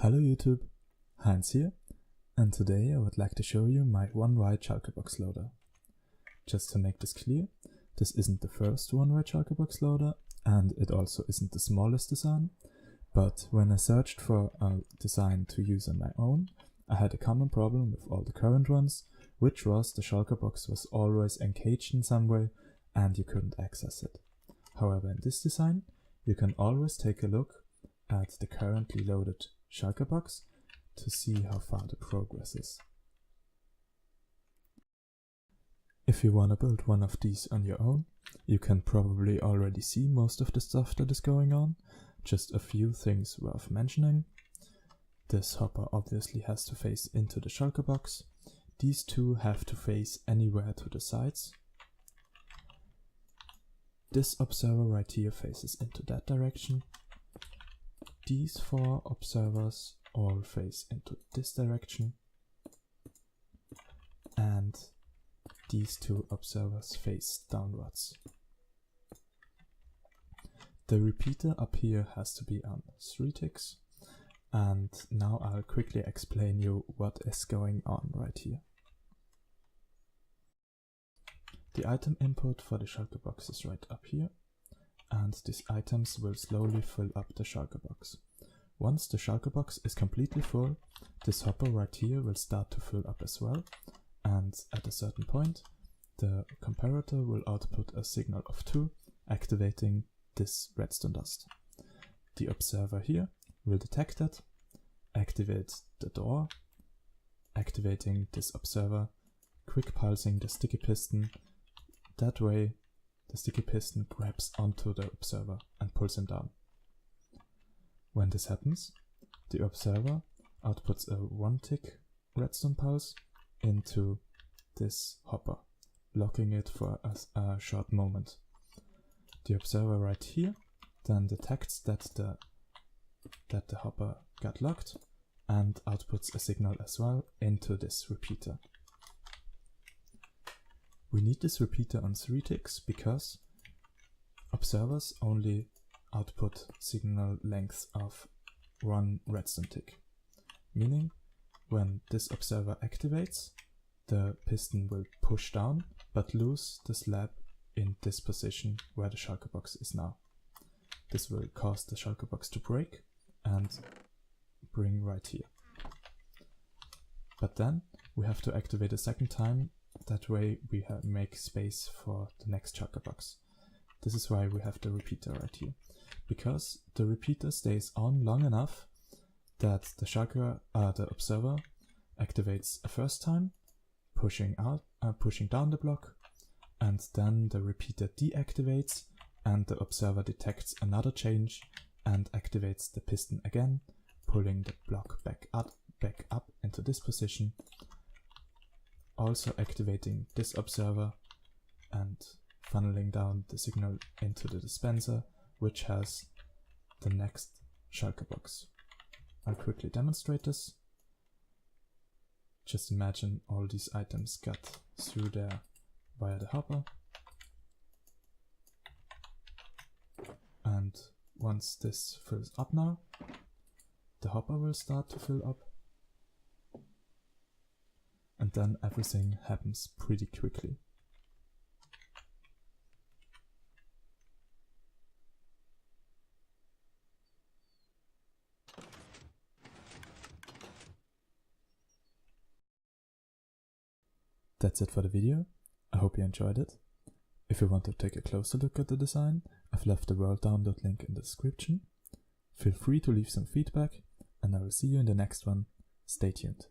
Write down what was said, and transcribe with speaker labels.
Speaker 1: Hello YouTube, Heinz here, and today I would like to show you my one-write Shulker box loader. Just to make this clear, this isn't the first one-write Shulker box loader, and it also isn't the smallest design, but when I searched for a design to use on my own, I had a common problem with all the current ones, which was the Shulker box was always encaged in some way and you couldn't access it. However, in this design, you can always take a look at the currently loaded Shulker box to see how far the progress is. If you want to build one of these on your own, you can probably already see most of the stuff that is going on. Just a few things worth mentioning. This hopper obviously has to face into the Shulker box. These two have to face anywhere to the sides. This observer right here faces into that direction. These four observers all face into this direction, and these two observers face downwards. The repeater up here has to be on 3 ticks, and now I'll quickly explain you what is going on right here. The item input for the Shulker box is right up here, and these items will slowly fill up the Shulker box. Once the Shulker box is completely full, this hopper right here will start to fill up as well, and at a certain point, the comparator will output a signal of 2, activating this redstone dust. The observer here will detect it, activate the door, activating this observer, quick pulsing the sticky piston. That way, the sticky piston grabs onto the observer and pulls him down. When this happens, the observer outputs a 1-tick redstone pulse into this hopper, locking it for a short moment. The observer right here then detects that the hopper got locked and outputs a signal as well into this repeater. We need this repeater on 3 ticks because observers only output signal lengths of 1 redstone tick, meaning when this observer activates, the piston will push down but lose the slab in this position where the Shulker box is now. This will cause the Shulker box to break and bring right here. But then we have to activate a second time. That way we make space for the next Shulker box. This is why we have the repeater right here. Because the repeater stays on long enough that the observer activates a first time, pushing down the block, and then the repeater deactivates and the observer detects another change and activates the piston again, pulling the block back up into this position, also activating this observer and funneling down the signal into the dispenser, which has the next Shulker box. I'll quickly demonstrate this. Just imagine all these items got through there via the hopper. And once this fills up now, the hopper will start to fill up. And then everything happens pretty quickly. That's it for the video. I hope you enjoyed it. If you want to take a closer look at the design, I've left the world download link in the description. Feel free to leave some feedback, and I will see you in the next one. Stay tuned.